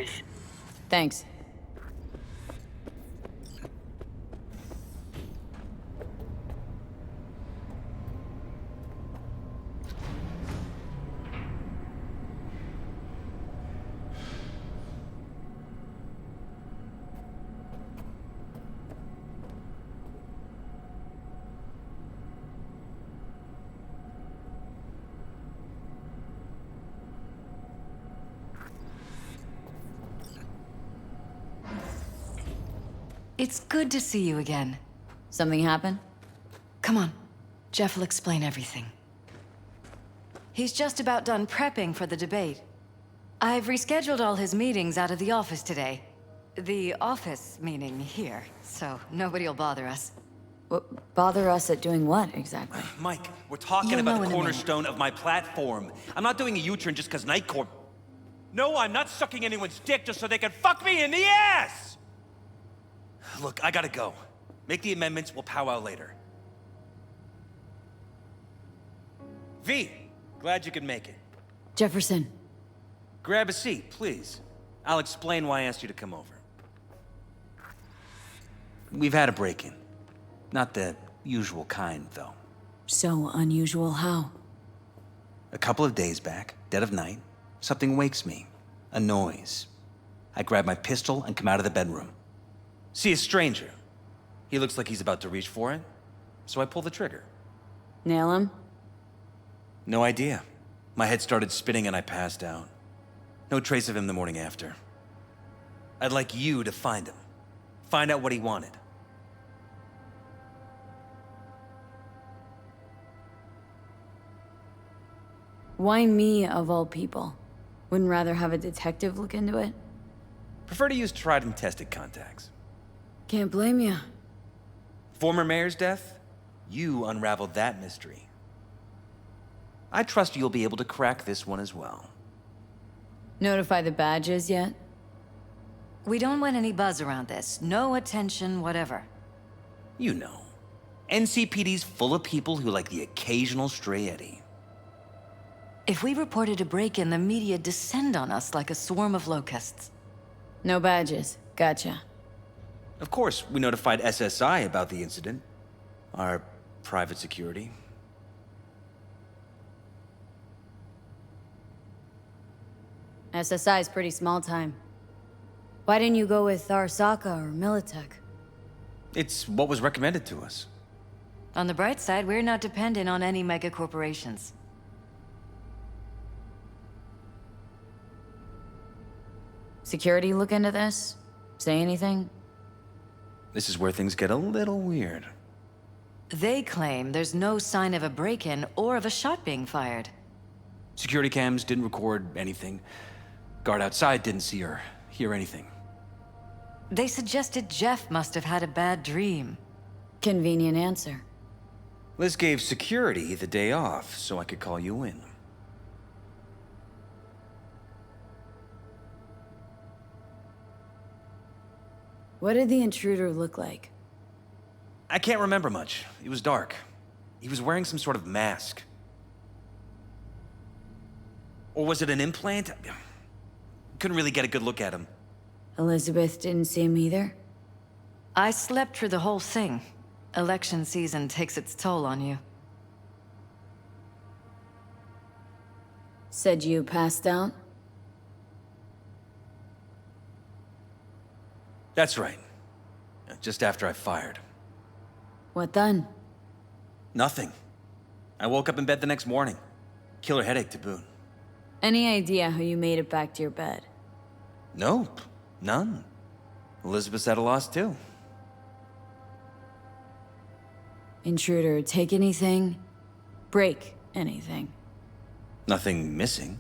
please. Thanks. It's good to see you again. Something happen? Come on. Jeff will explain everything. He's just about done prepping for the debate. I've rescheduled all his meetings out of the office today. The office meaning here, so nobody will bother us. Bother us at doing what, exactly? Mike, we're talking You'll about know the in a minute. cornerstone of my platform. I'm not doing a U-turn just because Night Corp... No, I'm not sucking anyone's dick just so they can fuck me in the ass! Look, I gotta go. Make the amendments, we'll powwow later. V, glad you could make it. Jefferson. Grab a seat, please. I'll explain why I asked you to come over. We've had a break-in. Not the usual kind, though. So unusual how? A couple of days back, dead of night, something wakes me. A noise. I grab my pistol and come out of the bedroom. See a stranger. He looks like he's about to reach for it, so I pull the trigger. Nail him? No idea. My head started spinning and I passed out. No trace of him the morning after. I'd like you to find him. Find out what he wanted. Why me, of all people? Wouldn't rather have a detective look into it? Prefer to use tried and tested contacts. Can't blame you. Former mayor's death? You unraveled that mystery. I trust you'll be able to crack this one as well. Notify the badges yet? We don't want any buzz around this. No attention, whatever. You know. NCPD's full of people who like the occasional stray eddy. If we reported a break-in, the media descend on us like a swarm of locusts. No badges. Gotcha. Of course, we notified SSI about the incident. Our private security. SSI's pretty small time. Why didn't you go with Arasaka or Militech? It's what was recommended to us. On the bright side, we're not dependent on any mega corporations. Security look into this? Say anything? This is where things get a little weird. They claim there's no sign of a break-in or of a shot being fired. Security cams didn't record anything. Guard outside didn't see or hear anything. They suggested Jeff must have had a bad dream. Convenient answer. Liz gave security the day off so I could call you in. What did the intruder look like? I can't remember much. It was dark. He was wearing some sort of mask. Or was it an implant? Couldn't really get a good look at him. Elizabeth didn't see him either? I slept through the whole thing. Election season takes its toll on you. Said you passed out? That's right. Just after I fired. What then? Nothing. I woke up in bed the next morning. Killer headache to boot. Any idea how you made it back to your bed? Nope. None. Elizabeth's at a loss too. Intruder, take anything? Break anything? Nothing missing.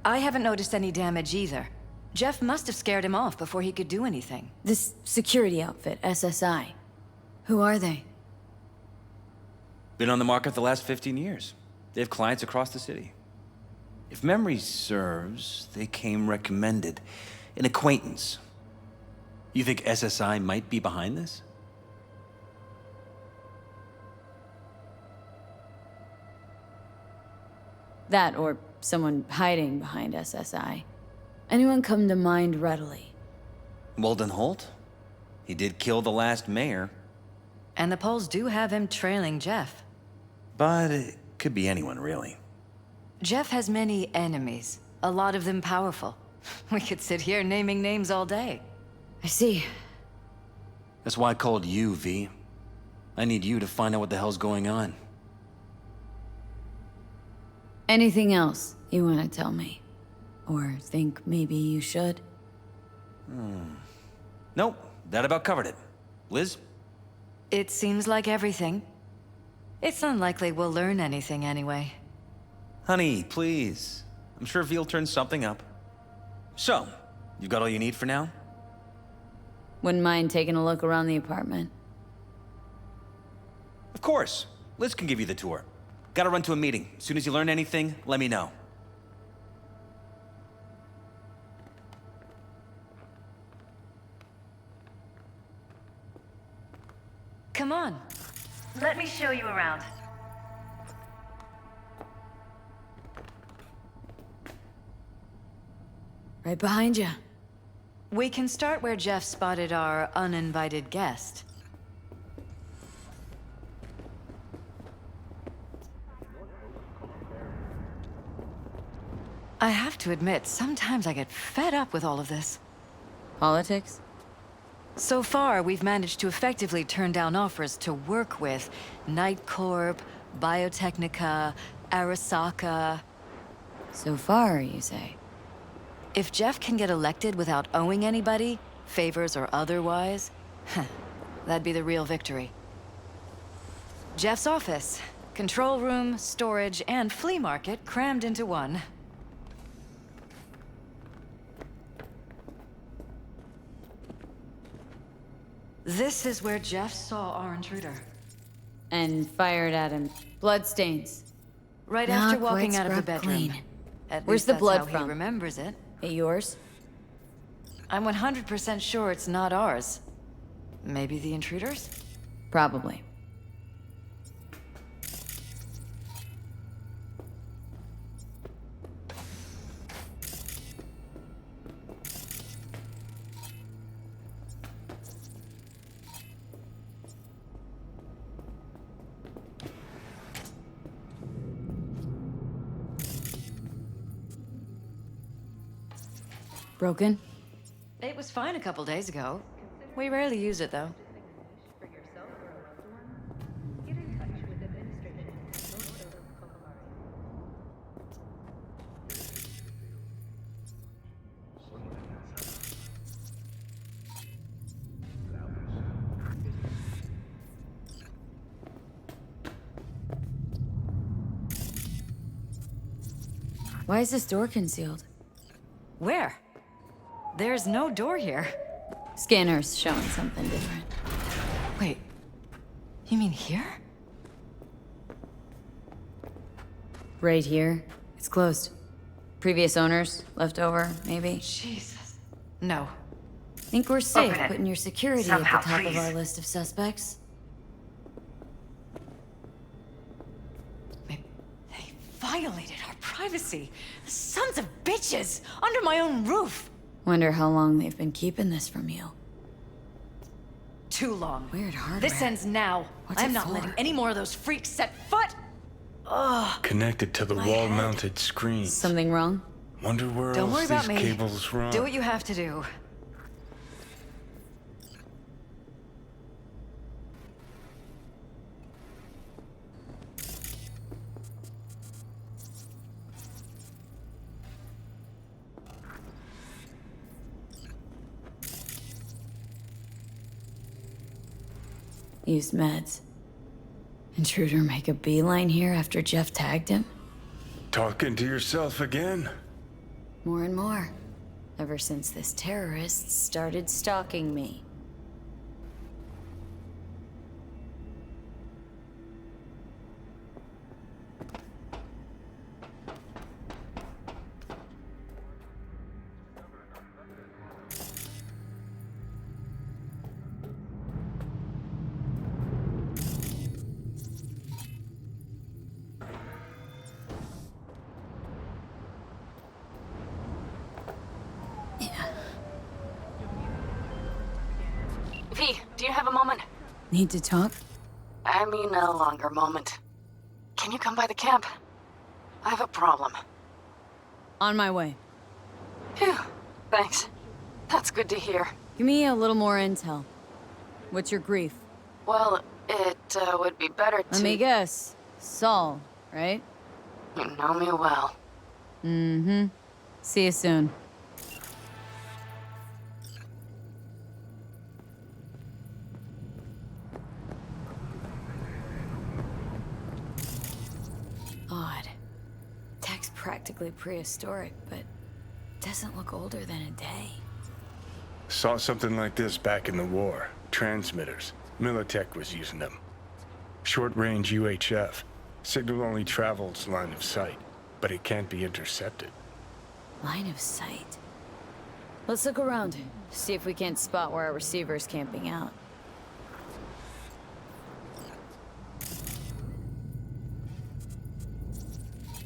I haven't noticed any damage either. Jeff must have scared him off before he could do anything. This security outfit, SSI. Who are they? Been on the market the last 15 years. They have clients across the city. If memory serves, they came recommended. An acquaintance. You think SSI might be behind this? That or someone hiding behind SSI. Anyone come to mind readily? Walden Holt? He did kill the last mayor. And the polls do have him trailing Jeff. But it could be anyone, really. Jeff has many enemies, a lot of them powerful. We could sit here naming names all day. I see. That's why I called you, V. I need you to find out what the hell's going on. Anything else you want to tell me? Or think maybe you should? Nope, that about covered it. Liz? It seems like everything. It's unlikely we'll learn anything anyway. Honey, please. I'm sure V'll turn something up. So, you got all you need for now? Wouldn't mind taking a look around the apartment. Of course. Liz can give you the tour. Gotta run to a meeting. As soon as you learn anything, let me know. Come on. Let me show you around. Right behind you. We can start where Jeff spotted our uninvited guest. I have to admit, sometimes I get fed up with all of this. Politics? So far, we've managed to effectively turn down offers to work with Night Corp, Biotechnica, Arasaka. So far, you say? If Jeff can get elected without owing anybody, favors or otherwise, that'd be the real victory. Jeff's office, control room, storage, and flea market crammed into one. This is where Jeff saw our intruder. And fired at him. Bloodstains. Right Not after walking quite out of the scrubbed bedroom. clean. At Where's least the that's blood how from? he remembers it. It yours? I'm 100% sure it's not ours. Maybe the intruder's? Probably. Broken? It was fine a couple days ago. We rarely use it, though. Why is this door concealed? Where? There's no door here. Scanner's showing something different. Wait, you mean here? Right here. It's closed. Previous owners, left over, maybe. Jesus. No. Think we're safe Open it. putting your security Somehow, at the top please. of our list of suspects? They violated our privacy. Sons of bitches! Under my own roof! Wonder how long they've been keeping this from you. Too long. Weird hardware. This ends now. What's I'm it not for? letting any more of those freaks set foot! Connected to the My wall-mounted screen. Something wrong? Wonder where Don't worry else about these me. cables run. Do what you have to do. Use meds. Intruder make a beeline here after Jeff tagged him? Talking to yourself again? More and more. Ever since this terrorist started stalking me. you have a moment? Need to talk? I mean a longer moment. Can you come by the camp? I have a problem. On my way. Phew, thanks. That's good to hear. Give me a little more intel. What's your grief? Well, it would be better to... Let me guess. Saul, right? You know me well. Mm-hmm. See you soon. Odd. Tech's practically prehistoric, but doesn't look older than a day. Saw something like this back in the war. Transmitters. Militech was using them. Short-range UHF. Signal only travels line of sight, but it can't be intercepted. Line of sight. Let's look around. See if we can't spot where our receiver's camping out.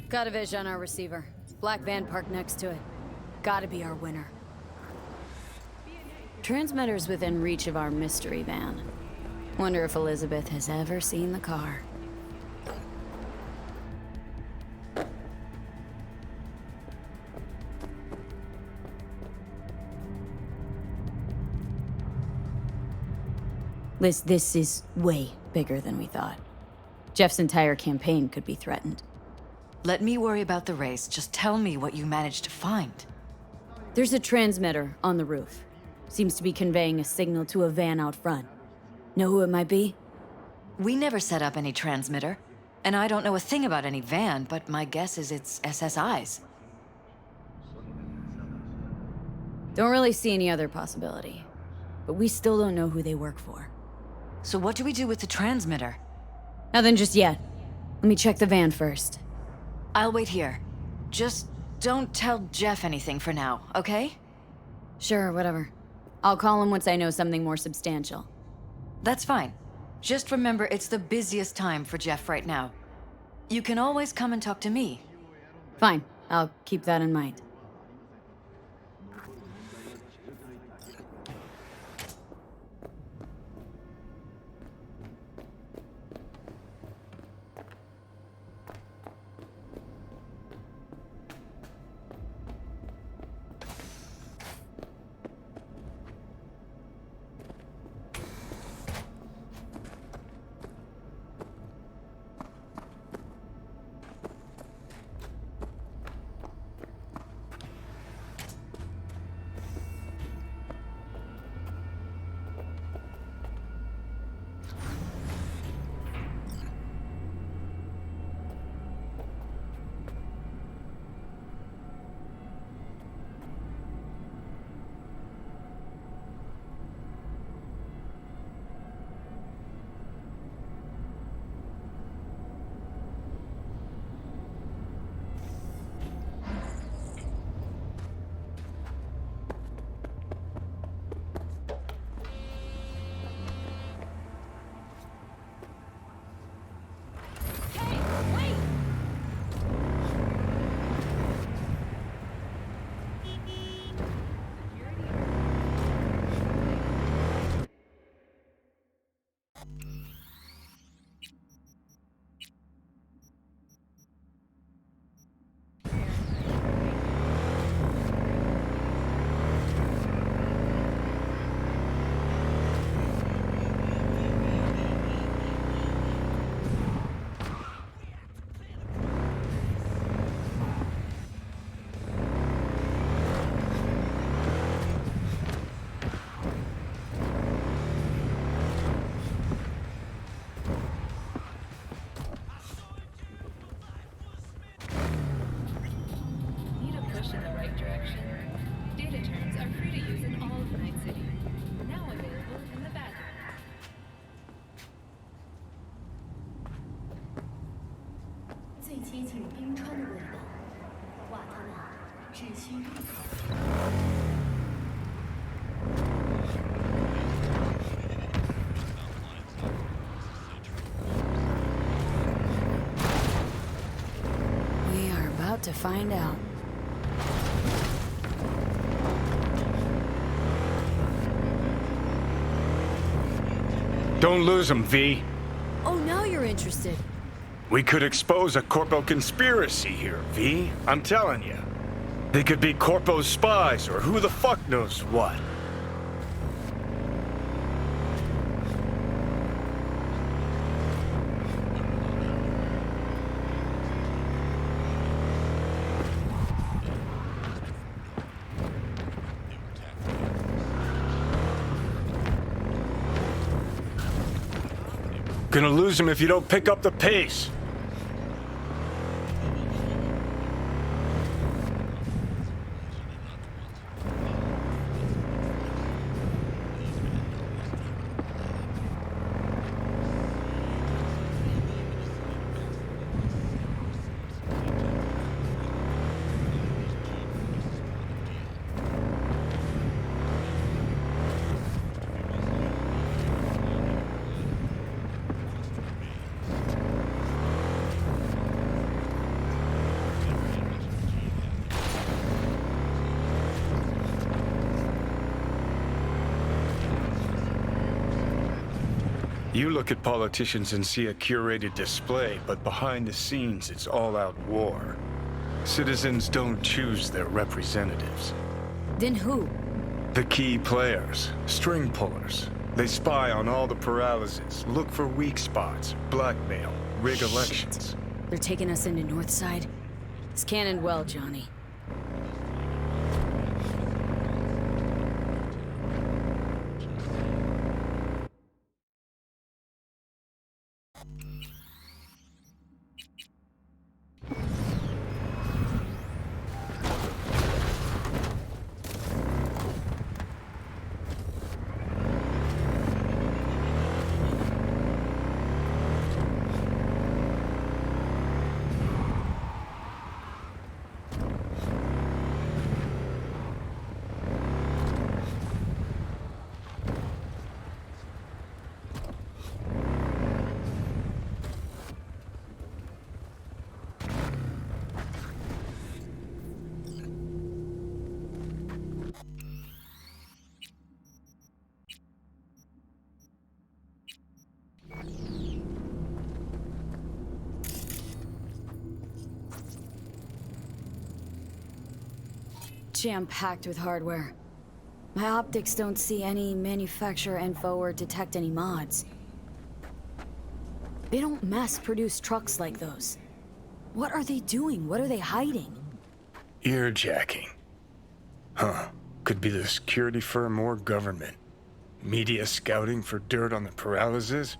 Got a vision on our receiver. Black van parked next to it. Gotta be our winner. Transmitter's within reach of our mystery van. Wonder if Elizabeth has ever seen the car. Liz, this is way bigger than we thought. Jeff's entire campaign could be threatened. Let me worry about the race. Just tell me what you managed to find. There's a transmitter on the roof. Seems to be conveying a signal to a van out front. Know who it might be? We never set up any transmitter, and I don't know a thing about any van, but my guess is it's SSI's. Don't really see any other possibility. But we still don't know who they work for. So what do we do with the transmitter? Nothing just yet. Let me check the van first. I'll wait here. Just don't tell Jeff anything for now, okay? Sure, whatever. I'll call him once I know something more substantial. That's fine. Just remember it's the busiest time for Jeff right now. You can always come and talk to me. Fine, I'll keep that in mind. We are about to find out. Don't lose them, V. Oh, now you're interested. We could expose a Corpo conspiracy here, V. I'm telling you. They could be Corpo's spies, or who the fuck knows what. Gonna lose him if you don't pick up the pace. You look at politicians and see a curated display, but behind the scenes, it's all-out war. Citizens don't choose their representatives. Then who? The key players, string pullers. They spy on all the paralyses, look for weak spots, blackmail, rig elections. They're taking us into Northside. It's can end well, Johnny. Jam-packed with hardware. My optics don't see any manufacturer info or detect any mods. They don't mass-produce trucks like those. What are they doing? What are they hiding? Earjacking. Huh. Could be the security firm or government. Media scouting for dirt on the paralysis?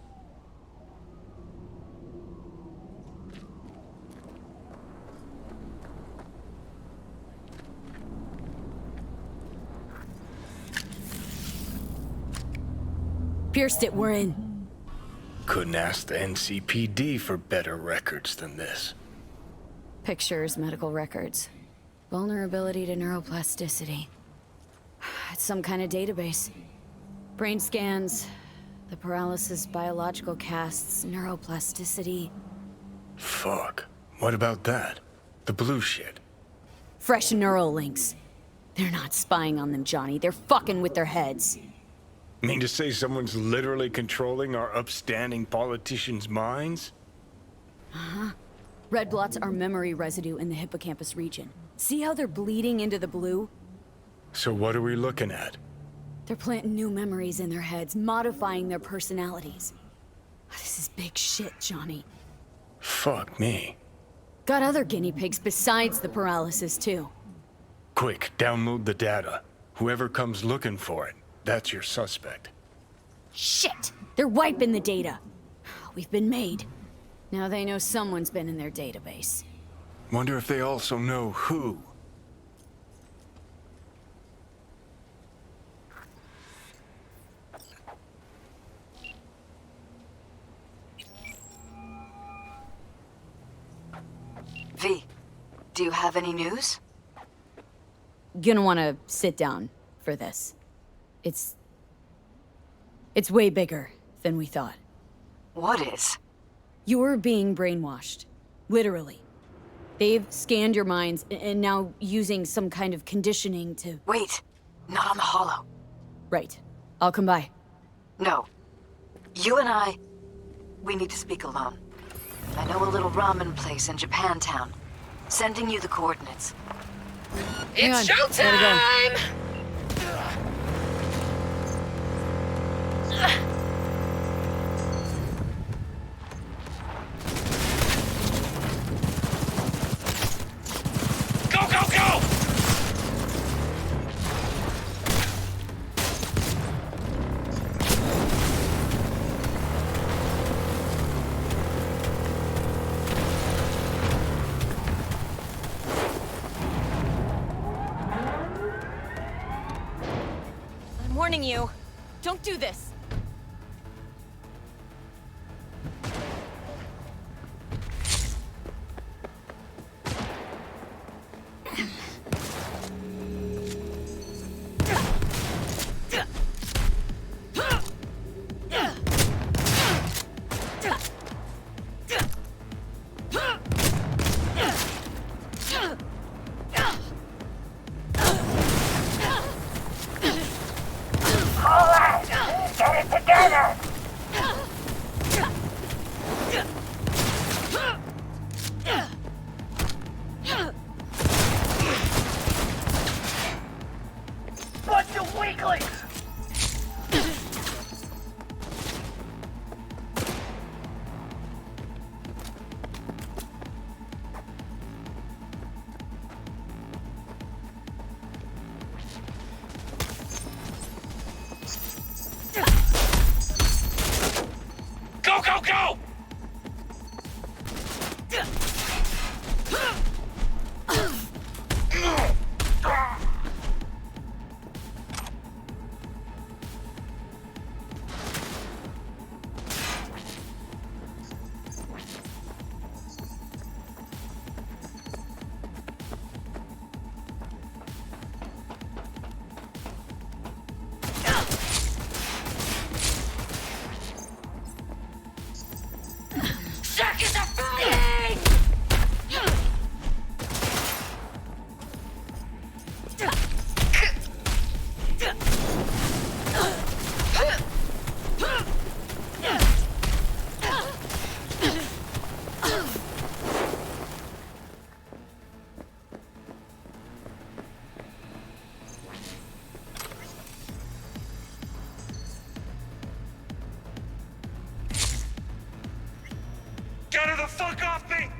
Pierced it, we're in. Couldn't ask the NCPD for better records than this. Pictures, medical records. Vulnerability to neuroplasticity. It's some kind of database. Brain scans, the paralysis, biological casts, neuroplasticity. Fuck. What about that? The blue shit. Fresh neural links. They're not spying on them, Johnny. They're fucking with their heads. Mean to say someone's literally controlling our upstanding politicians' minds? Red blots are memory residue in the hippocampus region. See how they're bleeding into the blue? So what are we looking at? They're planting new memories in their heads, modifying their personalities. This is big shit, Johnny. Fuck me. Got other guinea pigs besides the paralysis, too. Quick, download the data. Whoever comes looking for it, that's your suspect. Shit! They're wiping the data. We've been made. Now they know someone's been in their database. Wonder if they also know who. V, do you have any news? Gonna wanna sit down for this. It's way bigger than we thought. What is? You're being brainwashed. Literally. They've scanned your minds and now using some kind of conditioning to... Wait, not on the holo. Right. I'll come by. No. You and we need to speak alone. I know a little ramen place in Japantown. Sending you the coordinates. Hang It's on. Gotta showtime! Go, go, go! I'm warning you. Don't do this. Bunch of weaklings! Go, go, go! Circus are flying! Get her the fuck off me!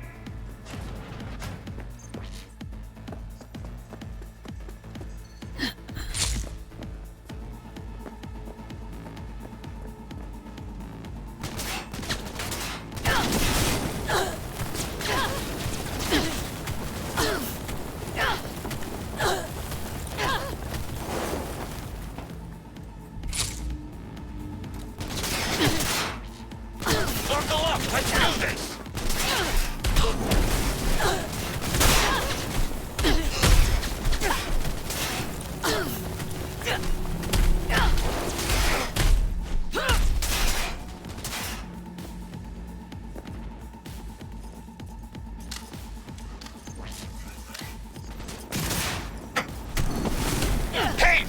Buckle up! Let's do this! Hey!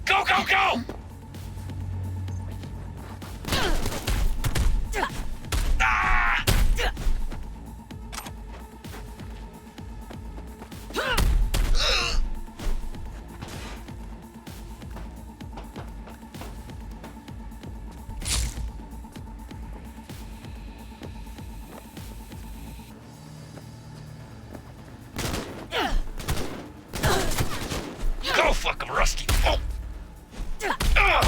Go, go, go! Ah! Go, fuck 'em, Rusty! Oh. Ugh.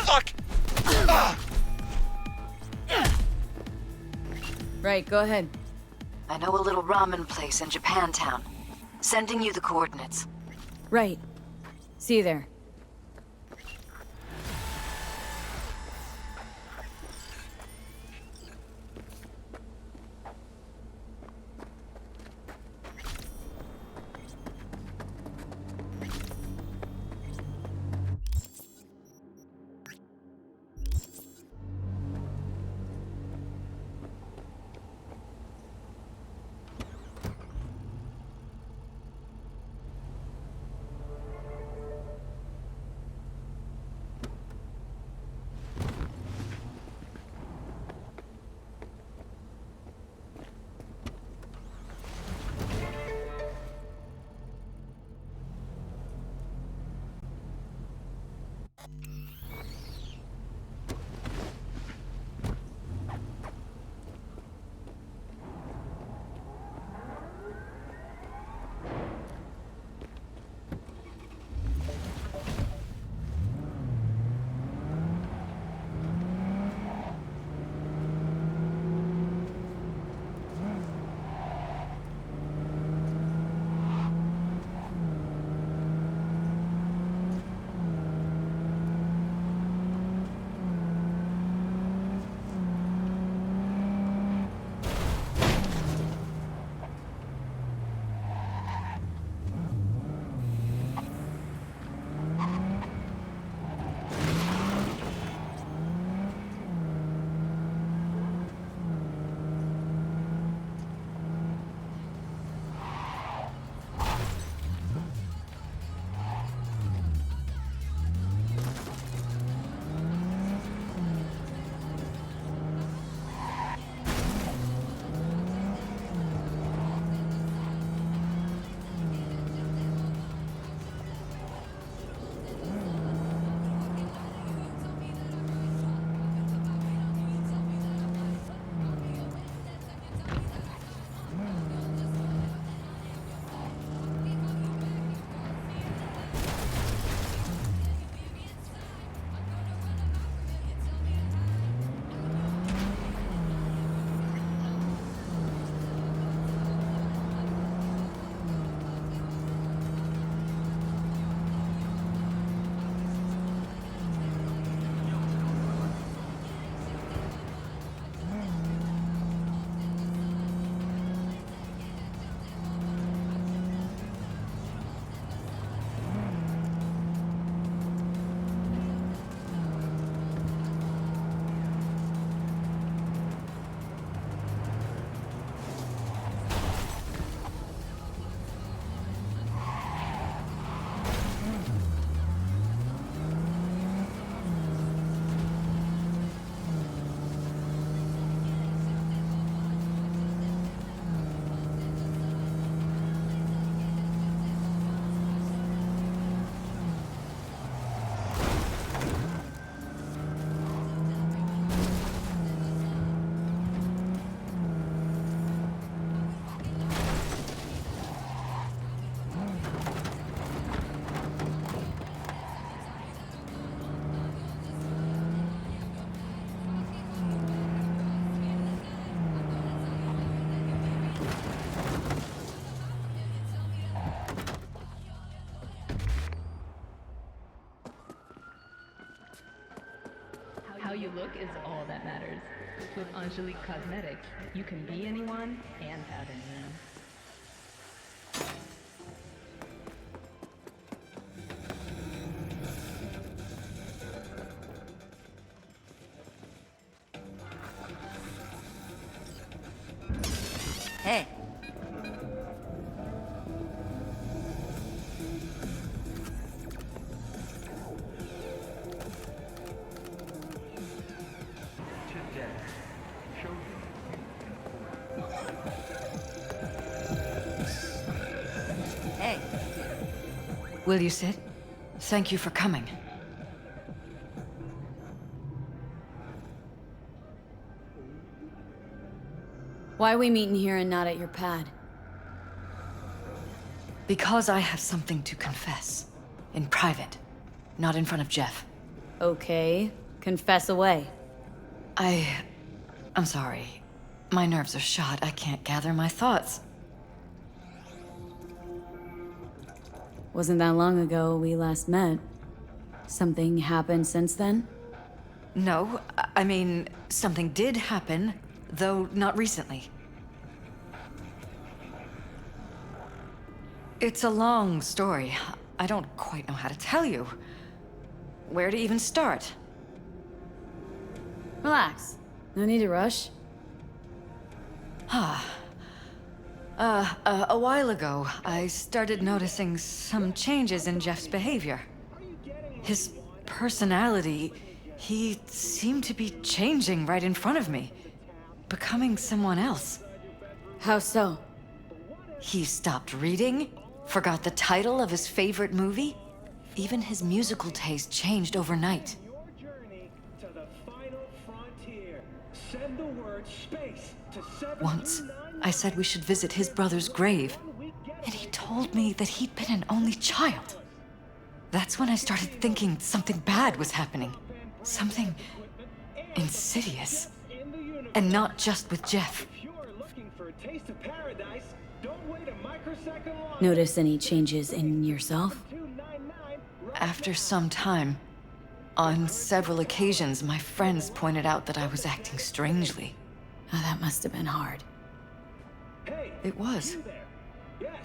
Fuck! Ah. Right, go ahead. I know a little ramen place in Japantown. Sending you the coordinates. Right. See you there. is all that matters. With Angelique Cosmetics, you can be anyone and have anyone. Hey. Hey. Will you sit? Thank you for coming. Why are we meeting here and not at your pad? Because I have something to confess. In private. Not in front of Jeff. Okay, confess away. I'm sorry. My nerves are shot. I can't gather my thoughts. Wasn't that long ago we last met. Something happened since then? No, I mean, something did happen, though not recently. It's a long story. I don't quite know how to tell you. Where to even start? Relax. No need to rush. A while ago, I started noticing some changes in Jeff's behavior. His personality, he seemed to be changing right in front of me. Becoming someone else. How so? He stopped reading, forgot the title of his favorite movie. Even his musical taste changed overnight. Once, I said we should visit his brother's grave, and he told me that he'd been an only child. That's when I started thinking something bad was happening. Something insidious. And not just with Jeff. Notice any changes in yourself? After some time, on several occasions, my friends pointed out that I was acting strangely. Oh, that must have been hard. It was.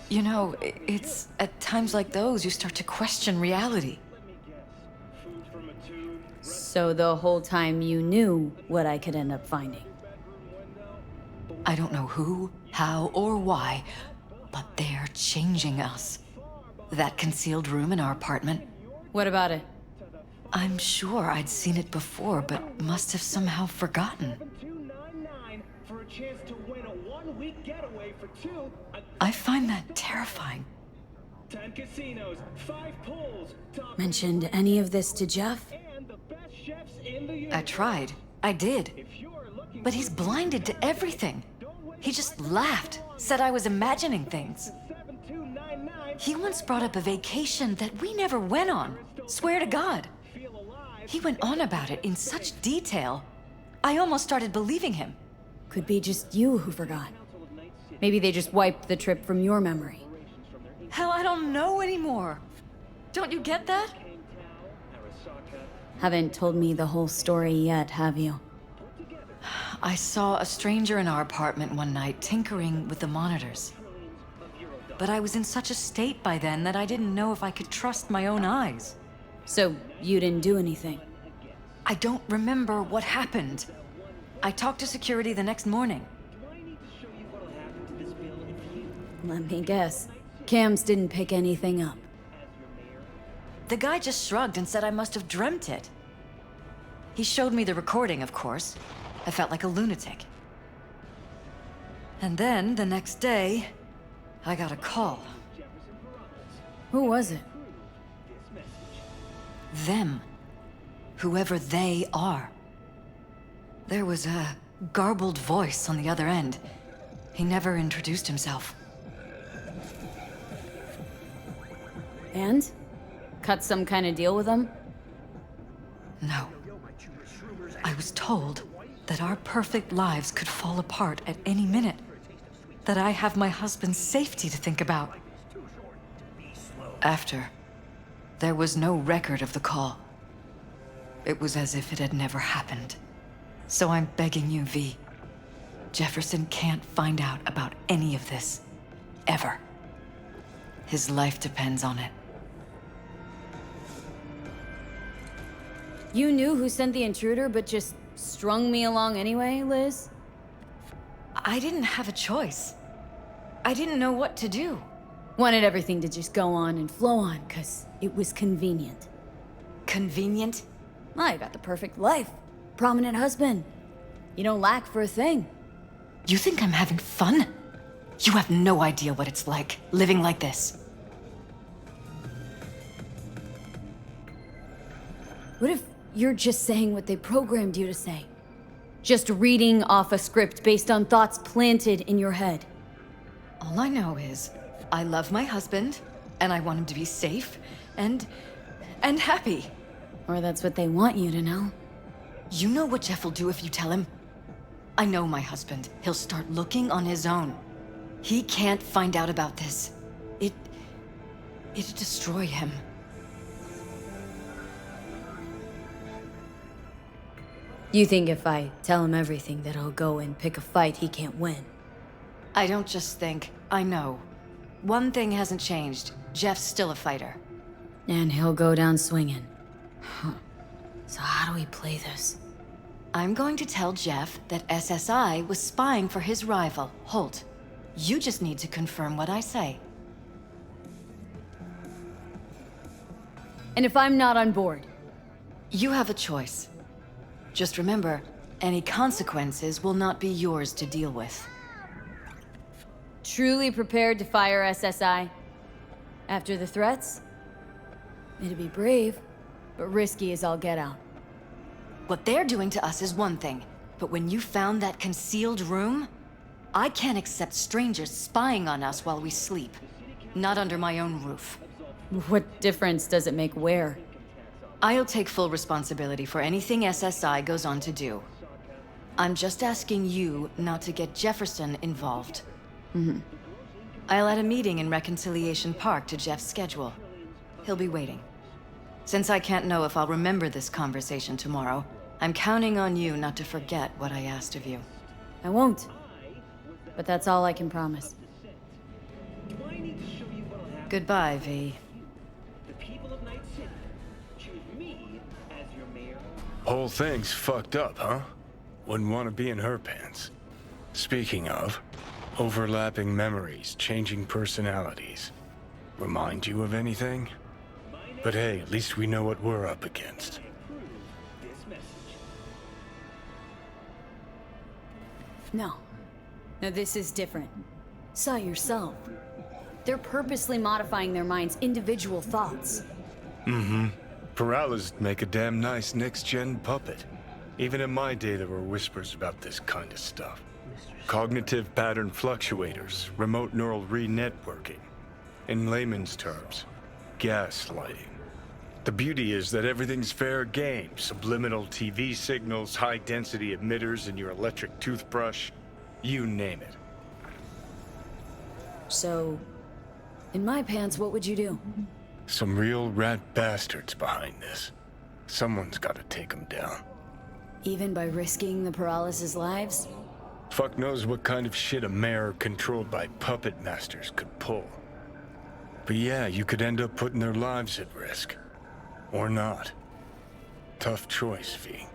You know, it's at times like those you start to question reality. So the whole time you knew what I could end up finding? I don't know who, how, or why, but they're changing us. That concealed room in our apartment. What about it? I'm sure I'd seen it before, but must have somehow forgotten. I find that terrifying. Mentioned any of this to Jeff? I tried. I did. But he's blinded to everything. He just laughed, said I was imagining things. He once brought up a vacation that we never went on. Swear to God. He went on about it in such detail. I almost started believing him. Could be just you who forgot. Maybe they just wiped the trip from your memory. Hell, I don't know anymore. Don't you get that? Haven't told me the whole story yet, have you? I saw a stranger in our apartment one night tinkering with the monitors. But I was in such a state by then that I didn't know if I could trust my own eyes. So you didn't do anything? I don't remember what happened. I talked to security the next morning. Let me guess. Cams didn't pick anything up. The guy just shrugged and said I must have dreamt it. He showed me the recording, of course. I felt like a lunatic. And then, the next day, I got a call. Who was it? Them. Whoever they are. There was a garbled voice on the other end. He never introduced himself. And? Cut some kind of deal with them? No. I was told that our perfect lives could fall apart at any minute. That I have my husband's safety to think about. After, there was no record of the call. It was as if it had never happened. So I'm begging you, V. Jefferson can't find out about any of this. Ever. His life depends on it. You knew who sent the intruder, but just strung me along anyway, Liz? I didn't have a choice. I didn't know what to do. Wanted everything to just go on and flow on, 'cause it was convenient. Convenient? I got the perfect life. Prominent husband. You don't lack for a thing. You think I'm having fun? You have no idea what it's like, living like this. What if you're just saying what they programmed you to say? Just reading off a script based on thoughts planted in your head. All I know is, I love my husband, and I want him to be safe, and happy. Or that's what they want you to know. You know what Jeff will do if you tell him? I know my husband. He'll start looking on his own. He can't find out about this. It'd destroy him. You think if I tell him everything that he'll go and pick a fight he can't win? I don't just think, I know. One thing hasn't changed. Jeff's still a fighter. And he'll go down swinging. Huh. So how do we play this? I'm going to tell Jeff that SSI was spying for his rival, Holt. You just need to confirm what I say. And if I'm not on board? You have a choice. Just remember, any consequences will not be yours to deal with. Truly prepared to fire SSI? After the threats? It'd be brave, but risky as all get out. What they're doing to us is one thing, but when you found that concealed room, I can't accept strangers spying on us while we sleep. Not under my own roof. What difference does it make where? I'll take full responsibility for anything SSI goes on to do. I'm just asking you not to get Jefferson involved. I'll add a meeting in Reconciliation Park to Jeff's schedule. He'll be waiting. Since I can't know if I'll remember this conversation tomorrow, I'm counting on you not to forget what I asked of you. I won't. But that's all I can promise. Goodbye, V. Whole thing's fucked up, huh? Wouldn't want to be in her pants. Speaking of, overlapping memories, changing personalities. Remind you of anything? But hey, at least we know what we're up against. No. No, this is different. Saw yourself. They're purposely modifying their mind's individual thoughts. Paralysis make a damn nice next-gen puppet. Even in my day, there were whispers about this kind of stuff. Cognitive pattern fluctuators, remote neural re-networking. In layman's terms, gaslighting. The beauty is that everything's fair game. Subliminal TV signals, high-density emitters in your electric toothbrush. You name it. So, in my pants, what would you do? Some real rat bastards behind this. Someone's gotta take them down. Even by risking the paralysis lives? Fuck knows what kind of shit a mayor controlled by puppet masters could pull. But yeah, you could end up putting their lives at risk. Or not. Tough choice, V.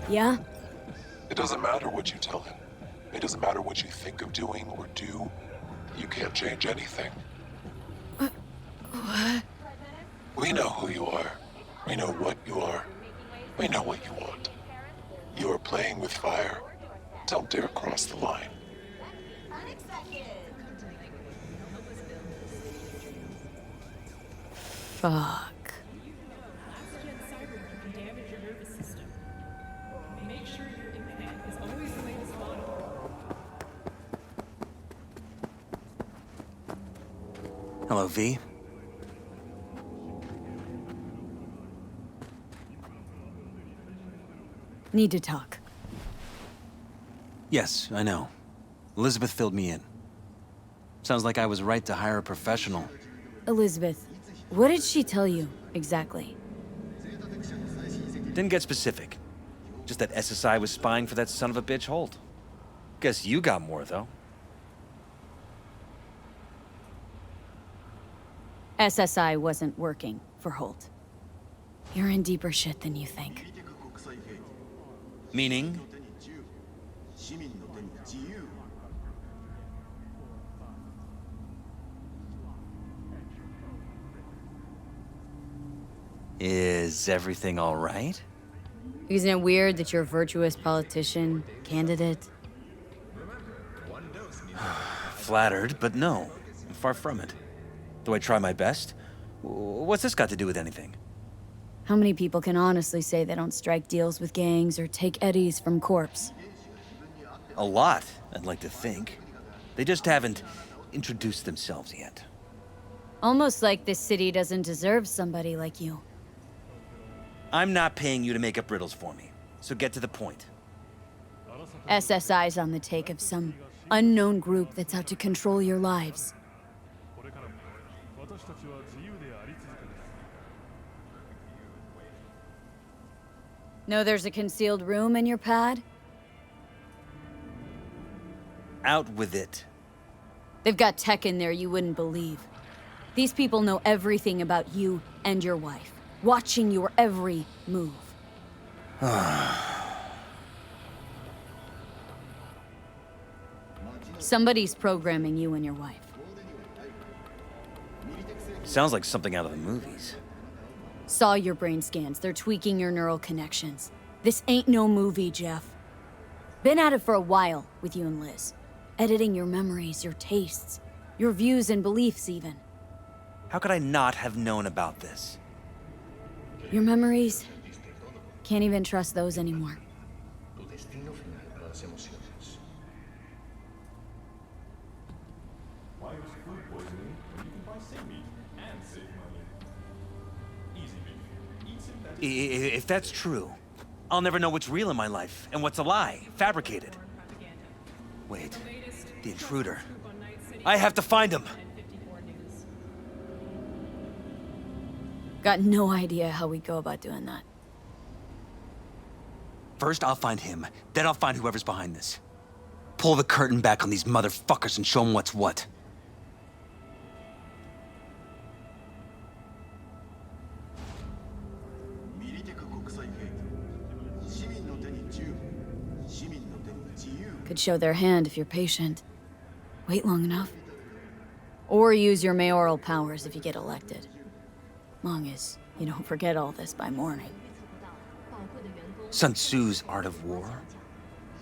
Yeah? It doesn't matter what you tell him. It doesn't matter what you think of doing or do. You can't change anything. What? We know who you are. We know what you are. We know what you want. You are playing with fire. Don't dare cross the line. Fuck. Cyberpunk can damage your nervous system. Make sure your implant is always the latest model. Hello, V. Need to talk. Yes, I know. Elizabeth filled me in. Sounds like I was right to hire a professional. Elizabeth, what did she tell you, exactly? Didn't get specific. Just that SSI was spying for that son of a bitch Holt. Guess you got more, though. SSI wasn't working for Holt. You're in deeper shit than you think. Meaning? Is everything all right? Isn't it weird that you're a virtuous politician, candidate? Flattered, but no. Far from it. Do I try my best? What's this got to do with anything? How many people can honestly say they don't strike deals with gangs or take eddies from corpse? A lot, I'd like to think. They just haven't introduced themselves yet. Almost like this city doesn't deserve somebody like you. I'm not paying you to make up riddles for me, so get to the point. SSI's on the take of some unknown group that's out to control your lives. Know there's a concealed room in your pad? Out with it. They've got tech in there you wouldn't believe. These people know everything about you and your wife, watching your every move. Somebody's programming you and your wife. Sounds like something out of the movies. Saw your brain scans. They're tweaking your neural connections. This ain't no movie, Jeff. Been at it for a while with you and Liz. Editing your memories, your tastes, your views and beliefs even. How could I not have known about this? Your memories? Can't even trust those anymore. If that's true, I'll never know what's real in my life and what's a lie, fabricated. Wait, the intruder. I have to find him! Got no idea how we go about doing that. First, I'll find him, then I'll find whoever's behind this. Pull the curtain back on these motherfuckers and show them what's what. Could show their hand if you're patient. Wait long enough. Or use your mayoral powers if you get elected. Long as you don't forget all this by morning. Sun Tzu's art of war?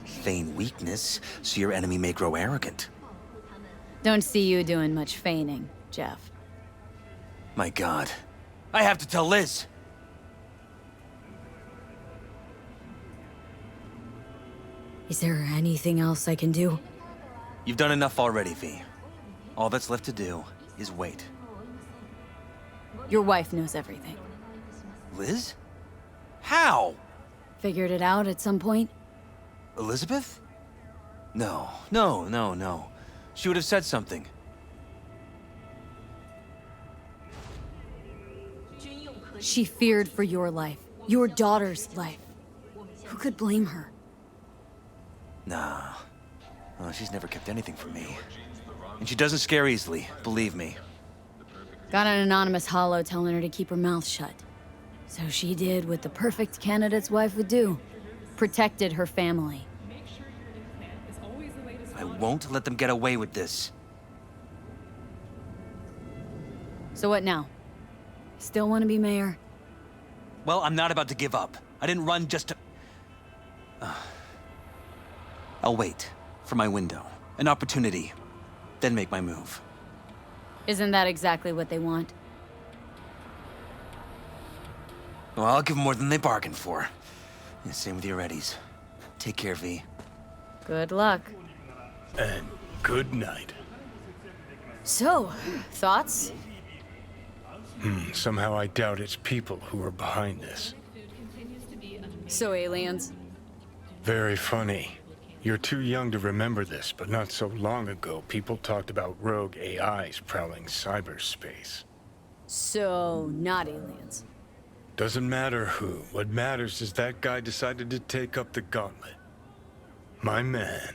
Feign weakness, so your enemy may grow arrogant. Don't see you doing much feigning, Jeff. My God. I have to tell Liz! Is there anything else I can do? You've done enough already, V. All that's left to do is wait. Your wife knows everything. Liz? How? Figured it out at some point? Elizabeth? No, no, no, no. She would have said something. She feared for your life, your daughter's life. Who could blame her? Nah. Oh, she's never kept anything from me. And she doesn't scare easily, believe me. Got an anonymous holo telling her to keep her mouth shut. So she did what the perfect candidate's wife would do. Protected her family. Make sure your implant is always the I won't let them get away with this. So what now? Still want to be mayor? Well, I'm not about to give up. I didn't run just to... I'll wait for my window. An opportunity. Then make my move. Isn't that exactly what they want? Well, I'll give them more than they bargained for. Yeah, same with your Eddies. Take care, V. Good luck. And good night. So, thoughts? Somehow I doubt it's people who are behind this. So aliens? Very funny. You're too young to remember this, but not so long ago, people talked about rogue AIs prowling cyberspace. So, not aliens. Doesn't matter who. What matters is that guy decided to take up the gauntlet. My man.